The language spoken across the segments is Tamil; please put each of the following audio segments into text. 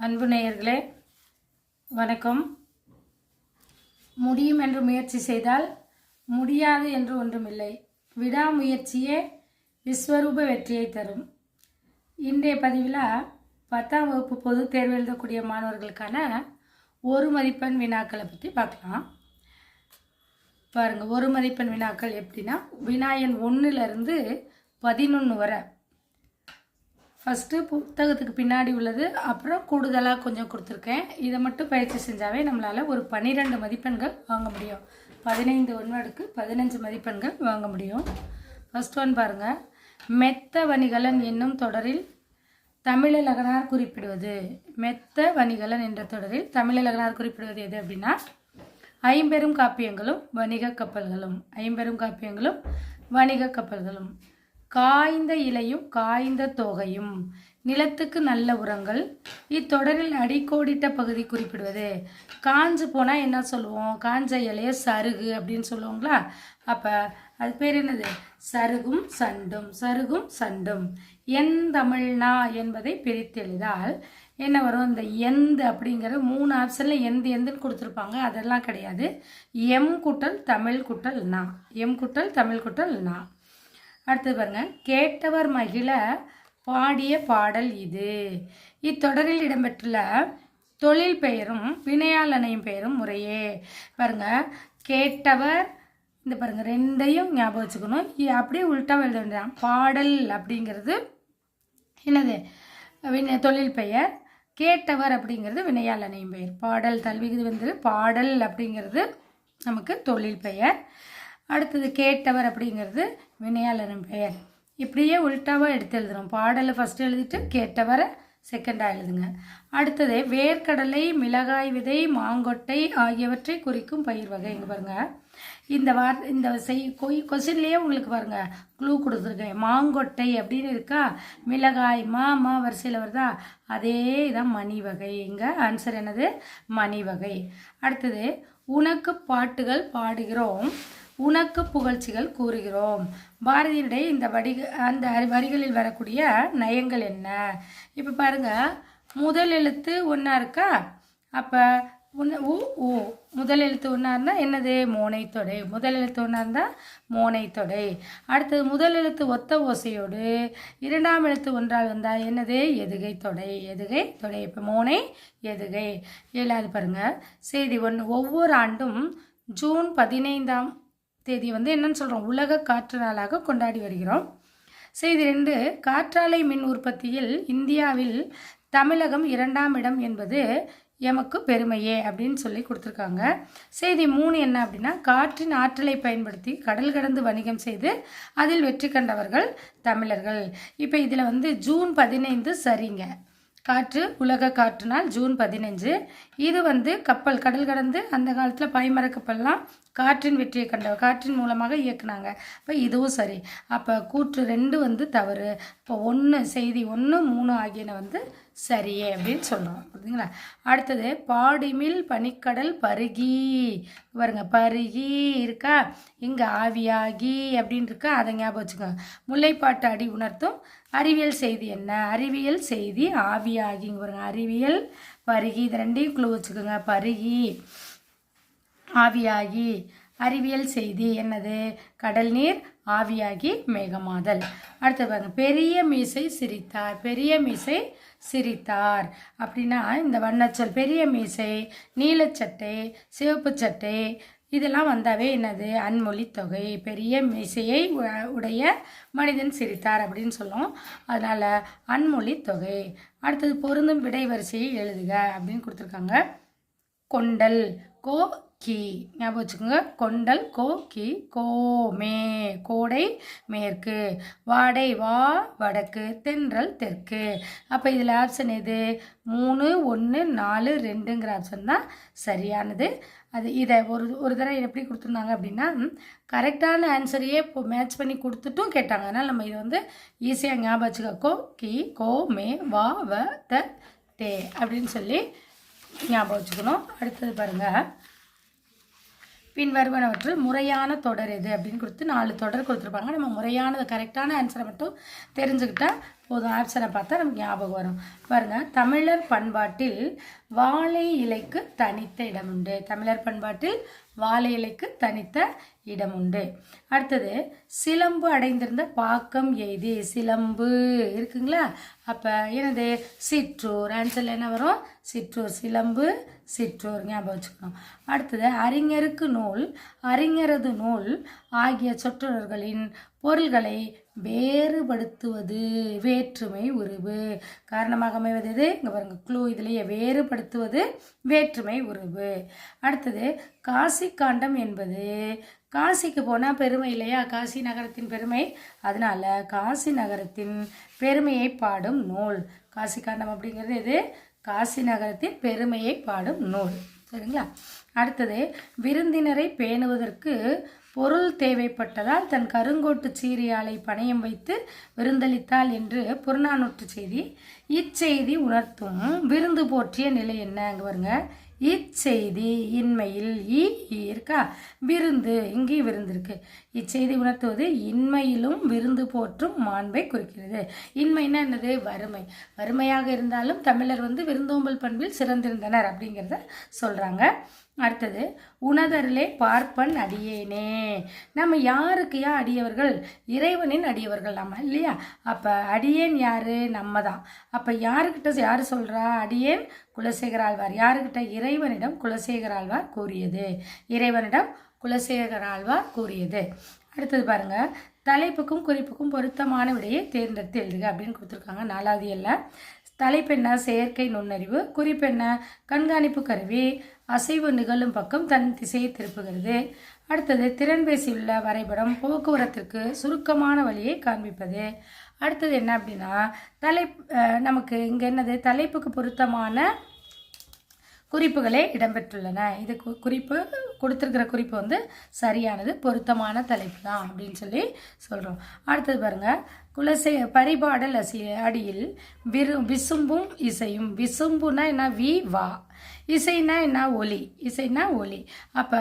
அன்பு நேயர்களே வணக்கம். முடியும் என்று முயற்சி செய்தால் முடியாது என்று ஒன்றுமில்லை. விடாமுயற்சியே விஸ்வரூப வெற்றியை தரும். இன்றைய பதிவில் 10ஆம் வகுப்பு பொதுத் தேர்வு எழுதக்கூடிய மாணவர்களுக்கான ஒரு மதிப்பெண் வினாக்களை பற்றி பார்க்கலாம். பாருங்கள், ஒரு மதிப்பெண் வினாக்கள் எப்படின்னா, வினாயன் 1லிருந்து 11 வரை ஃபஸ்ட்டு புத்தகத்துக்கு பின்னாடி உள்ளது, அப்புறம் கூடுதலாக கொஞ்சம் கொடுத்துருக்கேன். இதை மட்டும் பயிற்சி செஞ்சாவே நம்மளால் ஒரு 12 மதிப்பெண்கள் வாங்க முடியும். 15 ஒன்வடுக்கு 15 மதிப்பெண்கள் வாங்க முடியும். ஃபஸ்ட் ஒன் பாருங்கள். மெத்த வணிகலன் என்னும் தொடரில் தமிழழகனார் குறிப்பிடுவது. மெத்த வணிகலன் என்ற தொடரில் தமிழழகனார் குறிப்பிடுவது எது அப்படின்னா, ஐம்பெரும் காப்பியங்களும் வணிக கப்பல்களும். ஐம்பெரும் காப்பியங்களும் வணிக கப்பல்களும். காய்ந்த இலையும் காய்ந்த தோகையும், நிலத்துக்கு நல்ல உரங்கள். இத்தொடரில் அடிக்கோடிட்ட பகுதி குறிப்பிடுவது. காஞ்சு போனால் என்ன சொல்லுவோம்? காஞ்ச இலைய சருகு அப்படின்னு சொல்லுவோங்களா? அப்போ அது பேர் என்னது? சருகும் சண்டும். சருகும் சண்டும். என் தமிழ்னா என்பதை பிரித்தெழுதால் என்ன வரும்? இந்த எந்து அப்படிங்கிற 3 ஆப்ஷனில் எந்துன்னு கொடுத்துருப்பாங்க. அதெல்லாம் கிடையாது. எம் குட்டல் தமிழ் குட்டல் நா. எம் குட்டல் தமிழ் குட்டல் நா. அடுத்து பாருங்க. கேட்டவர் மகிழ பாடிய பாடல் இது. இத்தொடரில் இடம்பெற்றுள்ள தொழில் பெயரும் வினையாளனையும் பெயரும் முறையே. பாருங்க, கேட்டவர், இந்த பாருங்க ரெண்டையும் ஞாபகம் வச்சுக்கணும். அப்படியே உள்டாக எழுத வேண்டியதான். பாடல் அப்படிங்கிறது என்னது? தொழில் பெயர். கேட்டவர் அப்படிங்கிறது வினையாளனையும் பெயர். பாடல் தல்விகுதி வந்து பாடல் அப்படிங்கிறது நமக்கு தொழில் பெயர். அடுத்தது கேட்டவர் அப்படிங்கிறது வினையாளரின் பெயர். இப்படியே உள்டாவாக எடுத்து எழுதுகிறோம். பாடலை ஃபஸ்ட்டு எழுதிட்டு கேட்டவரை செகண்டாக எழுதுங்க. அடுத்தது வேர்க்கடலை, மிளகாய் விதை, மாங்கொட்டை ஆகியவற்றை குறிக்கும் பயிர் வகை. இங்கே பாருங்கள், இந்த கொஸ்டின்லேயே உங்களுக்கு பாருங்கள் க்ளூ கொடுத்துருக்கேன். மாங்கொட்டை அப்படின்னு இருக்கா, மிளகாய் மா வரிசையில் வருதா, அதே இதான் மணி வகை. இங்கே ஆன்சர் என்னது? மணி வகை. அடுத்தது உனக்கு பாட்டுகள் பாடுகிறோம், உனக்கு புகழ்ச்சிகள் கூறுகிறோம். பாரதியினுடைய இந்த அந்த வரிகளில் வரக்கூடிய நயங்கள் என்ன? இப்போ பாருங்கள், முதல் எழுத்து ஒன்றா இருக்கா? அப்போ ஊ முதல் எழுத்து ஒன்றா இருந்தால் என்னது? மோனைத்தொடை. முதல் எழுத்து ஒன்றா இருந்தால் மோனைத்தொடை. அடுத்தது முதல் எழுத்து ஒத்த ஓசையோடு இரண்டாம் எழுத்து ஒன்றால் வந்தால் என்னது? எதுகை தொடை. எதுகை தொடை. இப்போ மோனை எதுகை. 7வது பாருங்கள். செய்தி 1. ஒவ்வொரு ஆண்டும் ஜூன் 15ஆம் தேதி என்னன்னு சொல்கிறோம்? உலக காற்று நாளாக கொண்டாடி வருகிறோம். செய்தி 2. காற்றாலை மின் உற்பத்தியில் இந்தியாவில் தமிழகம் 2ஆம் இடம் என்பது எமக்கு பெருமையே அப்படின்னு சொல்லி கொடுத்துருக்காங்க. செய்தி 3 என்ன அப்படின்னா, காற்றின் ஆற்றலை பயன்படுத்தி கடல் கடந்து வணிகம் செய்து அதில் வெற்றி கண்டவர்கள் தமிழர்கள். இப்போ இதில் ஜூன் 15 சரிங்க. காற்று உலக காற்று நாள் ஜூன் 15. இது கப்பல் கடல் கடந்து அந்த காலத்தில் பாய்மர கப்பல்லாம் காற்றின் வெற்றியை காற்றின் மூலமாக இயக்குனாங்க. இப்போ இதுவும் சரி. அப்போ கூற்று 2 தவறு. இப்போ 1 செய்தி 1, 3 ஆகியன சரியே அப்படின்னு சொல்கிறோம். புரியுதுங்களா? அடுத்தது பாடிமில் பனிக்கடல் பருகி. பாருங்க, பருகி இருக்கா, இங்கே ஆவியாகி அப்படின்னு இருக்கா, அதை ஞாபகம் வச்சுக்கோங்க. முல்லைப்பாட்டு அடி உணர்த்தும் அறிவியல் செய்தி என்ன? அறிவியல் செய்தி ஆவியாகிங்க. பாருங்க, அறிவியல் பருகி. இது ரெண்டையும் குழு வச்சுக்கோங்க. பருகி ஆவியாகி. அறிவியல் செய்தி என்னது? கடல் நீர் ஆவியாகி மேகமாதல். அடுத்து பாருங்க, பெரிய மீசை சிரித்தார். பெரிய மீசை சிரித்தார் அப்படின்னா இந்த வண்ணச்சொல் பெரிய மீசை, நீலச்சட்டை, சிவப்பு சட்டை இதெல்லாம் வந்தாவே என்னது? அன்மொழி தொகை. பெரிய மீசையை உடைய மனிதன் சிரித்தார் அப்படின்னு சொல்லும். அதனால் அன்மொழி தொகை. அடுத்தது பொருந்தும் விடை வரிசையை எழுதுக அப்படின்னு கொடுத்துருக்காங்க. கொண்டல் கோ கி ஞாபகம் வச்சுக்கோங்க. கொண்டல் கோ கி. கோமே கோடை மேற்கு. வாடை வா வடக்கு. தென்றல் தெற்கு. அப்போ இதில் ஆப்ஷன் எது? 3, 1, 4, 2ங்கிற ஆப்ஷன் தான் சரியானது. இதை ஒரு தடவை எப்படி கொடுத்துருந்தாங்க அப்படின்னா, கரெக்டான ஆன்சரையே இப்போ மேட்ச் பண்ணி கொடுத்துட்டும் கேட்டாங்க. அதனால் நம்ம இது ஈஸியாக ஞாபகம் வச்சுக்க. கோ கி கோ மே வா வ த தே அப்படின்னு சொல்லி ஞாபகம் வச்சுக்கணும். அடுத்தது பாருங்கள். பின் வருவனவற்றில் முறையான தொடர் எது அப்படின்னு கொடுத்து 4 தொடர் கொடுத்துருப்பாங்க. நம்ம முறையானது கரெக்டான ஆன்சரை மட்டும் தெரிஞ்சுக்கிட்டால் போதும். ஆப்ஷனை பார்த்தா நமக்கு ஞாபகம் வரும். பாருங்கள், தமிழர் பண்பாட்டில் வாழை இலைக்கு தனித்த இடம் உண்டு. தமிழர் பண்பாட்டில் வாழை இலைக்கு தனித்த இடம் உண்டு. அடுத்தது, சிலம்பு அடைந்திருந்த பாக்கம் எய்தி. சிலம்பு இருக்குங்களா? அப்போ என்னது? சிற்றூர். ஆன்சரில் என்ன வரும்? சிற்றூர். சிலம்பு சிற்றூர், ஞாபகம் வச்சுக்கணும். அடுத்தது, அறிஞருக்கு நூல், அறிஞரது நூல் ஆகிய சொற்றொடர்களின் பொருள்களை வேறுபடுத்துவது வேற்றுமை உருவு. காரணமாக அமைவது எது? இங்கே பாருங்க, க்ளூ இதுலேயே. வேறுபடுத்துவது வேற்றுமை உருவு. அடுத்தது, காசி காண்டம் என்பது காசிக்கு போனால் பெருமை இல்லையா? காசி நகரத்தின் பெருமை. அதனால காசி நகரத்தின் பெருமையை பாடும் நூல். காசி காண்டம் அப்படிங்கிறது எது? காசி நகரத்தின் பெருமையை பாடும் நூல். சரிங்களா? அடுத்தது, விருந்தினரை பேணுவதற்கு பொருள் தேவைப்பட்டதால் தன் கருங்கோட்டு சீரியாலை பணயம் வைத்து விருந்தளித்தாள் என்று புறநானூற்று செய்தி. இச்செய்தி உணர்த்தும் விருந்து போற்றிய நிலை என்ன? அங்கே பாருங்க, இச்செய்தி இன்மையில் இருக்கா? விருந்து, இங்கேயும் விருந்து இருக்கு. இச்செய்தி உணர்த்துவது இன்மையிலும் விருந்து போற்றும் மாண்பை குறிக்கிறது. இன்மைன்னா என்னது? வறுமை. வறுமையாக இருந்தாலும் தமிழர் விருந்தோம்பல் பண்பில் சிறந்திருந்தனர் அப்படிங்கிறத சொல்றாங்க. அடுத்தது, உனதருளே பார்ப்பன் அடியேனே. நம்ம யாருக்கு அடியவர்கள்? இறைவனின் அடியவர்கள் நம்ம இல்லையா? அப்போ அடியேன் யாரு? நம்ம தான். அப்போ யாருக்கிட்ட யார் சொல்கிறா? அடியேன் குலசேகர ஆழ்வார். யாருக்கிட்ட? இறைவனிடம் குலசேகர ஆழ்வார் கூறியது. இறைவனிடம் குலசேகர ஆழ்வார் கூறியது. அடுத்தது பாருங்க, தலைப்புக்கும் குறிப்புக்கும் பொருத்தமான விடையை தேர்ந்தெடுத்து எழுதுக அப்படின்னு கொடுத்துருக்காங்க. 4வது எல்லாம் தலைப்பெண்ண செயற்கை நுண்ணறிவு, குறிப்பெண்ண கண்காணிப்பு கருவி, அசைவு நிகழும் பக்கம் தன் திசையை திருப்புகிறது. அடுத்தது, திறன்பேசி உள்ள வரைபடம் போக்குவரத்திற்கு சுருக்கமான வழியை காண்பிப்பது. அடுத்தது என்ன அப்படின்னா, நமக்கு இங்கே என்னது? தலைப்புக்கு பொருத்தமான குறிப்புகளே இடம்பெற்றுள்ளன. இது குறிப்பு கொடுத்துருக்கிற குறிப்பு சரியானது, பொருத்தமான தலைப்பு தான் அப்படின்னு சொல்லி சொல்கிறோம். அடுத்தது பாருங்க, பரிபாடல் அடியில் விசும்பும் இசையும். விசும்புனா என்ன? வா. இசைனா என்ன? ஒலி. இசைனா ஒலி. அப்போ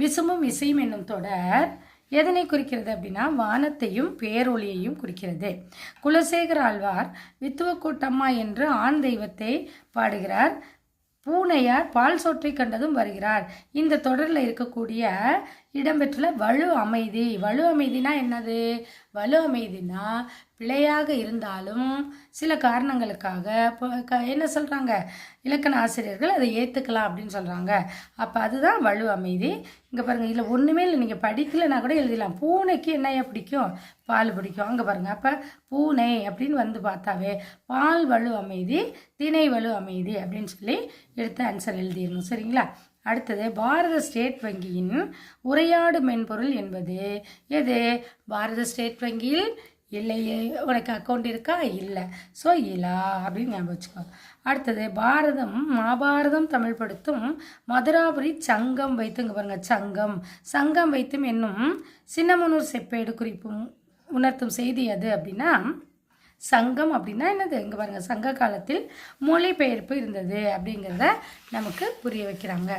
விசும்பும் இசையும் என்னும் தொடர் எதனை குறிக்கிறது அப்படின்னா, வானத்தையும் பேரொளியையும் குறிக்கிறது. குலசேகர ஆழ்வார் வித்துவக்கூட்டம்மா என்று ஆண் தெய்வத்தை பாடுகிறார். பூனையார் பால் சோற்றை கண்டதும் வருகிறார். இந்த தொடரில் இருக்கக்கூடிய இடம்பெற்றுள்ள வலு அமைதி. வலு அமைதினா என்னது? வலு அமைதினா பிழையாக இருந்தாலும் சில காரணங்களுக்காக என்ன சொல்கிறாங்க? இலக்கண ஆசிரியர்கள் அதை ஏற்றுக்கலாம் அப்படின்னு சொல்கிறாங்க. அப்போ அதுதான் வலு அமைதி. இங்கே பாருங்கள், இதில் ஒன்றுமே இல்லை. நீங்கள் படிக்கலைன்னா கூட எழுதிடலாம். பூனைக்கு என்னையா பிடிக்கும்? பால் பிடிக்கும். அங்கே பாருங்கள், அப்போ பூனை அப்படின்னு பார்த்தாவே பால் வலு அமைதி, திணை வலு அமைதி அப்படின்னு சொல்லி எடுத்து ஆன்சர் எழுதிடணும். சரிங்களா? அடுத்தது, பாரத ஸ்டேட் வங்கியின் உரையாடு மென்பொருள் என்பது எது? பாரத ஸ்டேட் வங்கியில் இல்லையே. உனக்கு அக்கௌண்ட் இருக்கா? இல்லை. ஸோ இலா அப்படின்னு ஞாபகம் வச்சுக்கோ. அடுத்தது, மாபாரதம் தமிழ் படுத்தும் மதுராபுரி சங்கம் வைத்து. இங்கே பாருங்க, சங்கம் வைத்தும் என்னும் சின்னமனூர் செப்பேடு குறிப்பும் உணர்த்தும் செய்தி அது அப்படின்னா, சங்கம் அப்படின்னா என்னது? இங்கே பாருங்கள், சங்க காலத்தில் மொழிபெயர்ப்பு இருந்தது அப்படிங்கிறத நமக்கு புரிய வைக்கிறாங்க.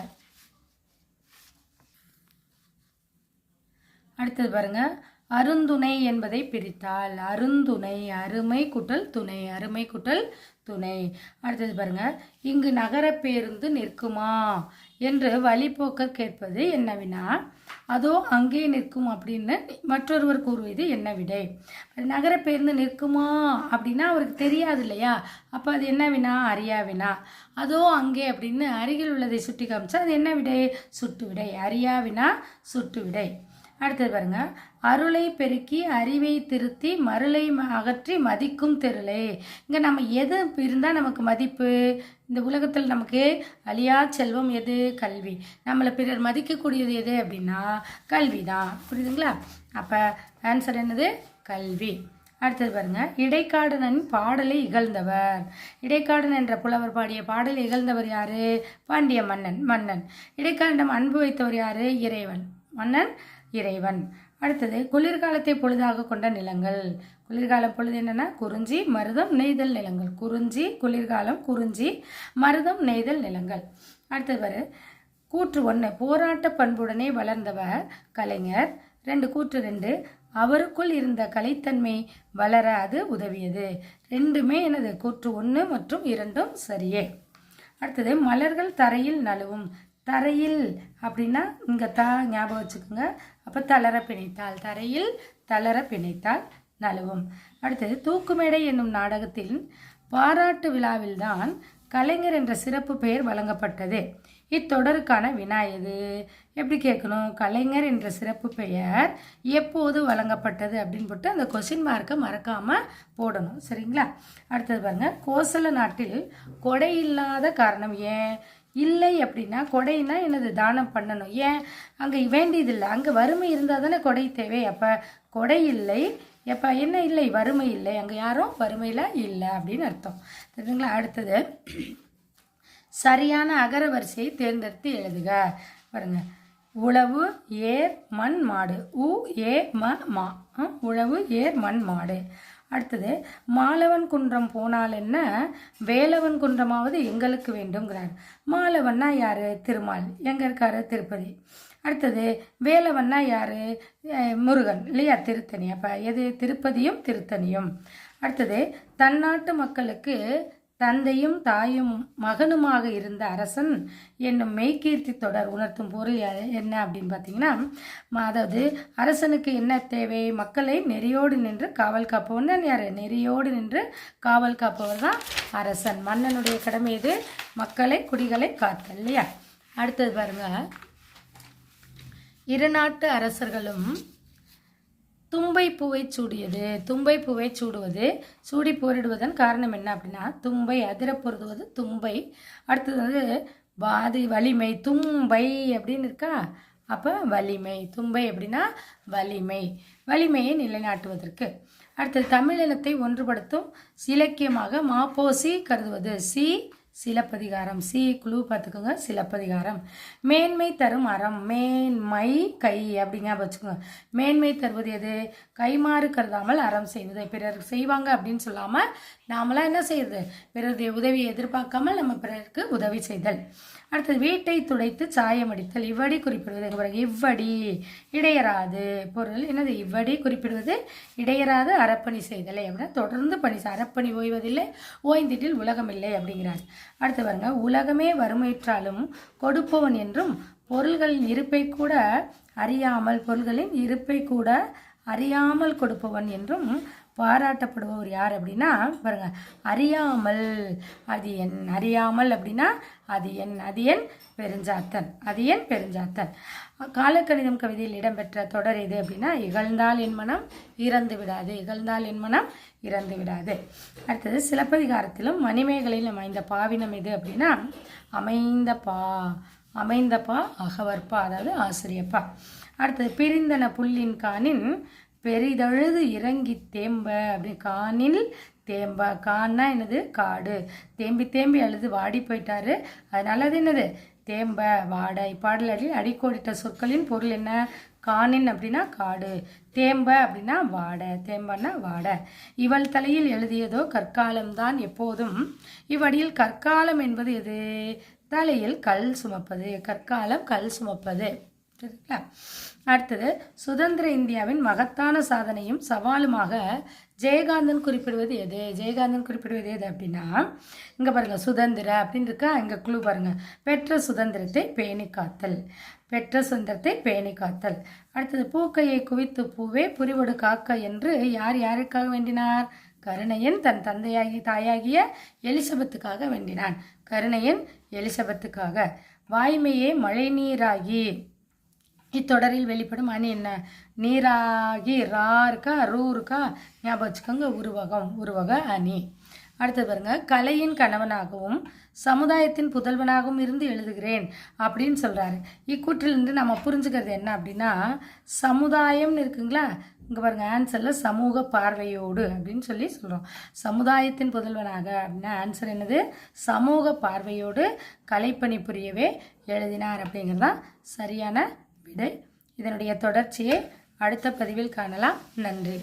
அடுத்தது பாருங்கள், அருந்துணை என்பதை பிரித்தால். அருந்துணை, அருமை குட்டல் துணை. அருமை குட்டல் துணை. அடுத்தது பாருங்க, இங்கு நகர பேருந்து நிற்குமா என்று வழிபோக்கர் கேட்பது என்ன வினா? அதோ அங்கே நிற்கும் அப்படின்னு மற்றொருவர் கூறுவது என்ன விடை? நகர பேருந்து நிற்குமா அப்படின்னா அவருக்கு தெரியாது இல்லையா? அப்போ அது என்ன வினா? அறியா வினா. அதோ அங்கே அப்படின்னு அருகில் உள்ளதை சுட்டி காமிச்சா அது என்ன விடை? சுட்டு விடை. அறியா வினா, சுட்டு விடை. அடுத்தது பாருங்க, அருளை பெருக்கி அறிவை திருத்தி மருளை அகற்றி மதிக்கும் தெருளை. இங்கே நம்ம எது இருந்தால் நமக்கு மதிப்பு? இந்த உலகத்தில் நமக்கு அழியா செல்வம் எது? கல்வி. நம்மளை பிறர் மதிக்கக்கூடியது எது அப்படின்னா கல்வி தான். புரியுதுங்களா? அப்போ ஆன்சர் என்னது? கல்வி. அடுத்தது பாருங்க, இடைக்காடனின் பாடலை இகழ்ந்தவர். இடைக்காடன் என்ற புலவர் பாடிய பாடலை இகழ்ந்தவர் யாரு? பாண்டிய மன்னன். இடைக்காண்டம் அன்பு வைத்தவர் யாரு? இறைவன். மன்னன் இறைவன். அடுத்தது, குளிர்காலத்தை பொழுதாக கொண்ட நிலங்கள். குளிர்கால பொழுது என்னன்னா குறிஞ்சி, மருதம், நெய்தல் நிலங்கள். குளிர்காலம் குறிஞ்சி, மருதம், நெய்தல் நிலங்கள். அடுத்தது கூற்று 1, போராட்ட பண்புடனே வளர்ந்தவர் கலைஞர். 2, கூற்று 2, அவருக்குள் இருந்த கலைத்தன்மை வளர அது உதவியது. ரெண்டுமே எனது கூற்று 1 மற்றும் 2 சரியே. அடுத்தது மலர்கள் தரையில் நழுவும். தரையில் அப்படின்னா இங்கே ஞாபகம் வச்சுக்கோங்க. அப்போ தளர பிணைத்தால், தரையில் தளர பிணைத்தால் நழுவும். அடுத்தது தூக்குமேடை என்னும் நாடகத்தின் பாராட்டு விழாவில்தான் கலைஞர் என்ற சிறப்பு பெயர் வழங்கப்பட்டது. இத்தொடருக்கான வினா எது? எப்படி கேட்கணும்? கலைஞர் என்ற சிறப்பு பெயர் எப்போது வழங்கப்பட்டது அப்படின்னு போட்டு அந்த கொஸ்டின் மார்க்கை மறக்காமல் போடணும். சரிங்களா? அடுத்தது பாருங்க, கோசல நாட்டில் கொடை இல்லாத காரணம் ஏன்? இல்லை அப்படின்னா கொடைனா என்னது? தானம் பண்ணணும். ஏன்? அங்கே வேண்டியதில்லை, அங்கே வறுமை இருந்தால் தானே கொடை தேவை. அப்போ கொடை இல்லை, எப்போ என்ன இல்லை? வறுமை இல்லை, அங்கே யாரும் வறுமையில் இல்லை அப்படின்னு அர்த்தம். சரிங்களா? அடுத்தது சரியான அகர வரிசையை தேர்ந்தெடுத்து எழுதுக. பாருங்க, உழவு ஏர் மண் மாடு. உ ஏ ம மா. உழவு ஏர் மண் மாடு. அடுத்தது மாலவன் குன்றம் போனால் என்ன, வேலவன் குன்றமாவது எங்களுக்கு வேண்டும்ங்கிறார். மாலவன்னா யாரு? திருமால். எங்கே இருக்காரு? திருப்பதி. அடுத்தது வேலவன்னா யாரு? முருகன் இல்லையா? திருத்தணி. அப்போ எது? திருப்பதியும் திருத்தணியும். அடுத்தது தன்னாட்டு மக்களுக்கு தந்தையும் தாயும் மகனுமாக இருந்த அரசன் என்னும் மெய்கீர்த்தி தொடர் உணர்த்தும் பொருள் என்ன அப்படின்னு பார்த்தீங்கன்னா, அதாவது அரசனுக்கு என்ன தேவை? மக்களை நெறியோடு நின்று காவல் காப்பவன் தான் யார்? நெறியோடு நின்று காவல் காப்பவர் தான் அரசன். மன்னனுடைய கடமை இது, மக்களை குடிகளை காத்தல் இல்லையா? அடுத்தது பாருங்க, இரு நாட்டு அரசர்களும் தும்பை பூவை சூடியது. தும்பை பூவை சூடுவது, சூடி போரிடுவதன் காரணம் என்ன அப்படின்னா, தும்பை அதிர பொருதுவது தும்பை. அடுத்தது வந்து வாதி வலிமை. தும்பை அப்படின்னு இருக்கா, அப்போ வலிமை. தும்பை அப்படின்னா வலிமை, வலிமையை நிலைநாட்டுவதற்கு. அடுத்தது தமிழினத்தை ஒன்றுபடுத்தும் இலக்கியமாக மாப்போசி கருதுவது. சிலப்பதிகாரம். சி குழு பார்த்துக்கோங்க, சிலப்பதிகாரம். மேன்மை தரும் அறம். மேன்மை கை அப்படிங்க வச்சுக்கோங்க. மேன்மை தருவது எது? கைமாறு கருதாமல் அறம் செய்வது. பிறர் செய்வாங்க அப்படின்னு சொல்லாமல் நாமளாம் என்ன செய்யுது? பிறருடைய உதவியை எதிர்பார்க்காமல் நம்ம பிறருக்கு உதவி செய்தல். அடுத்தது வீட்டை துடைத்து சாயமடித்தல். இவ்வடி குறிப்பிடுவது. இவ்வடி இடையராது. பொருள் என்னது? இவ்வடி குறிப்பிடுவது இடையராது அறப்பணி செய்தலை அப்படின்னா தொடர்ந்து பணி. அறப்பணி ஓய்வதில்லை, ஓய்ந்திட்டில் உலகம் இல்லை அப்படிங்கிறார். அடுத்து பாருங்க, உலகமே வறுமைற்றாலும் கொடுப்பவன் என்றும் பொருள்களின் இருப்பை கூட அறியாமல் கொடுப்பவன் என்றும் பாராட்டப்படுபவர் யார் அப்படின்னா பாருங்க, அறியாமல். அது என். அறியாமல் அப்படின்னா அது என். அது என் பெருஞ்சாத்தன். அது என் பெருஞ்சாத்தன். காலக்கணிதம் கவிதையில் இடம்பெற்ற தொடர் எது அப்படின்னா, இகழ்ந்தால் என் மனம் இறந்து விடாது. இகழ்ந்தால் என் மனம் இறந்து விடாது. அடுத்தது சிலப்பதிகாரத்திலும் மணிமேகலையில் அமைந்த பாவினம் எது அப்படின்னா, அமைந்தப்பா. அமைந்தப்பா அகவற்பா, அதாவது ஆசிரியப்பா. அடுத்தது பிரிந்தன புல்லின் காணின் பெரிதழுது இறங்கி தேம்ப. அப்படி காணில் தேம்ப. கான்னா என்னது? காடு. தேம்பி தேம்பி அழுது வாடி போயிட்டாரு, அதனால அது என்னது? தேம்ப வாட. இப்பாடலில் அடிக்கோடிட்ட சொற்களின் பொருள் என்ன? காணின் அப்படின்னா காடு, தேம்ப அப்படின்னா வாட. தேம்பன்னா வாட. இவள் தலையில் எழுதியதோ கற்காலம்தான் எப்போதும். இவ்வடியில் கற்காலம் என்பது எது? தலையில் கல் சுமப்பது. கற்காலம் கல் சுமப்பது. சரிங்களா? அடுத்தது சுதந்திர இந்தியாவின் மகத்தான சாதனையும் சவாலுமாக ஜெயகாந்தன் குறிப்பிடுவது எது? ஜெயகாந்தன் குறிப்பிடுவது எது அப்படின்னா, இங்கே பாருங்க, சுதந்திர அப்படின்னு இருக்கா, இங்கே குழு பாருங்க, பெற்ற சுதந்திரத்தை பேணி காத்தல். பெற்ற சுதந்திரத்தை பேணி காத்தல். அடுத்தது பூக்கையை குவித்து பூவே புரிவடு காக்க என்று யார் யாருக்காக வேண்டினார்? கருணையன் தன் தாயாகிய எலிசபெத்துக்காக வேண்டினான். கருணையன் எலிசபெத்துக்காக. வாய்மையே மழை நீராகி. இத்தொடரில் வெளிப்படும் அணி என்ன? நீராகி. ரா இருக்கா, ரூ இருக்கா, ஞாபகம் வச்சுக்கோங்க. உருவக அணி. அடுத்தது பாருங்க, கலையின் கணவனாகவும் சமுதாயத்தின் புதல்வனாகவும் இருந்து எழுதுகிறேன் அப்படின்னு சொல்றாரு. இக்கூற்றிலிருந்து நம்ம புரிஞ்சுக்கிறது என்ன அப்படின்னா, சமுதாயம்னு இருக்குங்களா, இங்கே பாருங்க ஆன்சரில் சமூக பார்வையோடு அப்படின்னு சொல்லி சொல்கிறோம். சமுதாயத்தின் புதல்வனாக அப்படின்னா ஆன்சர் என்னது? சமூக பார்வையோடு கலைப்பணி புரியவே எழுதினார் அப்படிங்கிறது தான் சரியான விடை. இதனுடைய தொடர்ச்சியை அடுத்த பதிவில் காணலாம். நன்றி.